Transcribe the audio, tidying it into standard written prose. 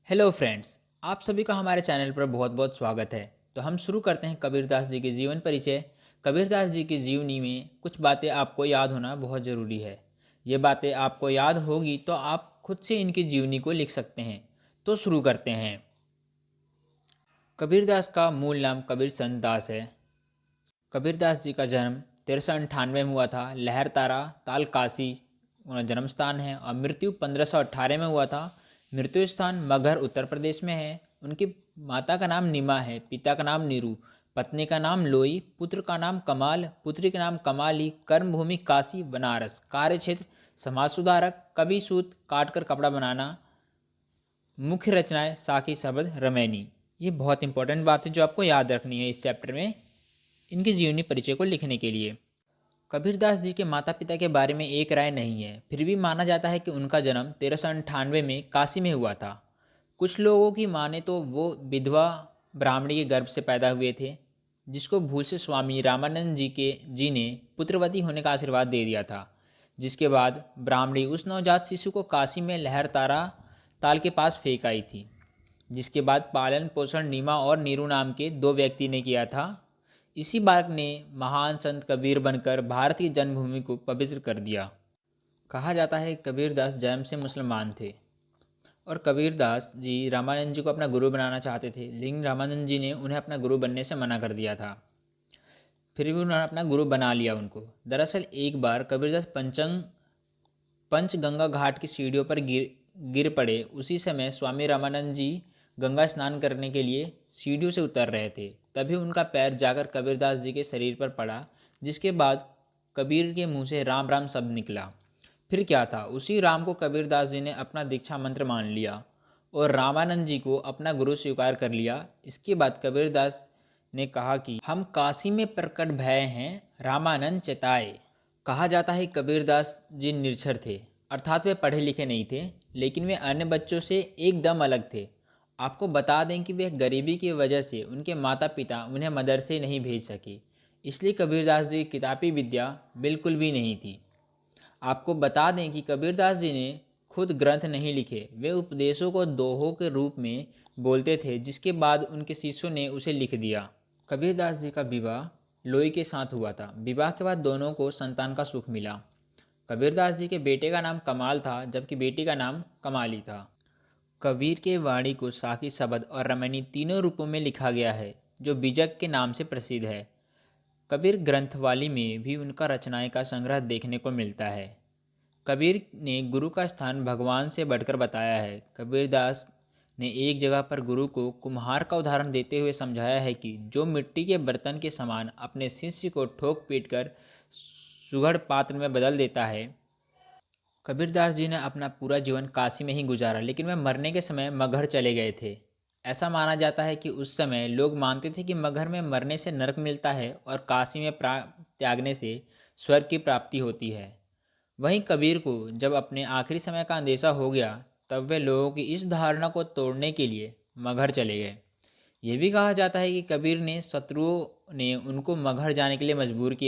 Hello friends, आप सभी का हमारे चैनल पर बहुत बहुत स्वागत है। तो हम शुरू करते हैं कबीरदास जी के जीवन परिचय। कबीरदास जी की जीवनी में कुछ बातें आपको याद होना बहुत ज़रूरी है। ये बातें आपको याद होगी तो आप खुद से इनकी जीवनी को लिख सकते हैं। तो शुरू करते हैं। कबीरदास का मूल नाम कबीर चंद दास है। कबीरदास जी का जन्म 1398 में हुआ था। लहर तारा तालकासी उनका जन्म स्थान है और मृत्यु 1518 में हुआ था। मृत्यु स्थान मगहर उत्तर प्रदेश में है। उनकी माता का नाम निमा है, पिता का नाम नीरू, पत्नी का नाम लोई, पुत्र का नाम कमाल, पुत्री का नाम कमाली। कर्मभूमि काशी बनारस। कार्य क्षेत्र समाज सुधारक, कवि सूत काट कर कपड़ा बनाना। मुख्य रचनाएं साकी शबद रमैनी। ये बहुत इंपॉर्टेंट बात है जो आपको याद रखनी है इस चैप्टर में इनके जीवनी परिचय को लिखने के लिए। कबीरदास जी के माता पिता के बारे में एक राय नहीं है, फिर भी माना जाता है कि उनका जन्म 1398 में काशी में हुआ था। कुछ लोगों की माने तो वो विधवा ब्राह्मणी के गर्भ से पैदा हुए थे, जिसको भूल से स्वामी रामानंद जी ने पुत्रवती होने का आशीर्वाद दे दिया था। जिसके बाद ब्राह्मणी उस नवजात शिशु को काशी में लहर तारा ताल के पास फेंक आई थी। जिसके बाद पालन पोषण नीमा और नीरू नाम के दो व्यक्ति ने किया था। इसी बालक ने महान संत कबीर बनकर भारत की जन्मभूमि को पवित्र कर दिया। कहा जाता है कबीरदास जन्म से मुसलमान थे और कबीरदास जी रामानंद जी को अपना गुरु बनाना चाहते थे, लेकिन रामानंद जी ने उन्हें अपना गुरु बनने से मना कर दिया था। फिर भी उन्होंने अपना गुरु बना लिया उनको। दरअसल एक बार कबीरदास पंचगंगा घाट की सीढ़ियों पर गिर पड़े। उसी समय स्वामी रामानंद जी गंगा स्नान करने के लिए सीढ़ियों से उतर रहे थे। तभी उनका पैर जाकर कबीरदास जी के शरीर पर पड़ा, जिसके बाद कबीर के मुंह से राम राम शब्द निकला। फिर क्या था, उसी राम को कबीरदास जी ने अपना दीक्षा मंत्र मान लिया और रामानंद जी को अपना गुरु स्वीकार कर लिया। इसके बाद कबीरदास ने कहा कि हम काशी में प्रकट भय हैं, रामानंद चेताए। कहा जाता है कबीरदास जी निरक्षर थे, अर्थात वे पढ़े लिखे नहीं थे, लेकिन वे अन्य बच्चों से एकदम अलग थे। आपको बता दें कि वे गरीबी की वजह से उनके माता पिता उन्हें मदरसे नहीं भेज सके, इसलिए कबीरदास जी की किताबी विद्या बिल्कुल भी नहीं थी। आपको बता दें कि कबीरदास जी ने खुद ग्रंथ नहीं लिखे, वे उपदेशों को दोहों के रूप में बोलते थे, जिसके बाद उनके शिष्यों ने उसे लिख दिया। कबीरदास जी का विवाह लोई के साथ हुआ था। विवाह के बाद दोनों को संतान का सुख मिला। कबीरदास जी के बेटे का नाम कमाल था, जबकि बेटी का नाम कमाली था। कबीर के वाणी को साकी शबद और रमैनी तीनों रूपों में लिखा गया है, जो बीजक के नाम से प्रसिद्ध है। कबीर ग्रंथवाली में भी उनका रचनाएं का संग्रह देखने को मिलता है। कबीर ने गुरु का स्थान भगवान से बढ़कर बताया है। कबीरदास ने एक जगह पर गुरु को कुम्हार का उदाहरण देते हुए समझाया है कि जो मिट्टी के बर्तन के समान अपने शिष्य को ठोक पीट कर सुघड़ पात्र में बदल देता है। कबीरदास जी ने अपना पूरा जीवन काशी में ही गुजारा, लेकिन वे मरने के समय मगहर चले गए थे। ऐसा माना जाता है कि उस समय लोग मानते थे कि मगहर में मरने से नरक मिलता है और काशी में प्राण त्यागने से स्वर्ग की प्राप्ति होती है। वहीं कबीर को जब अपने आखिरी समय का अंदेशा हो गया, तब वे लोगों की इस धारणा को तोड़ने के लिए मगहर चले गए। ये भी कहा जाता है कि कबीर ने शत्रुओं ने उनको मगहर जाने के लिए मजबूर किया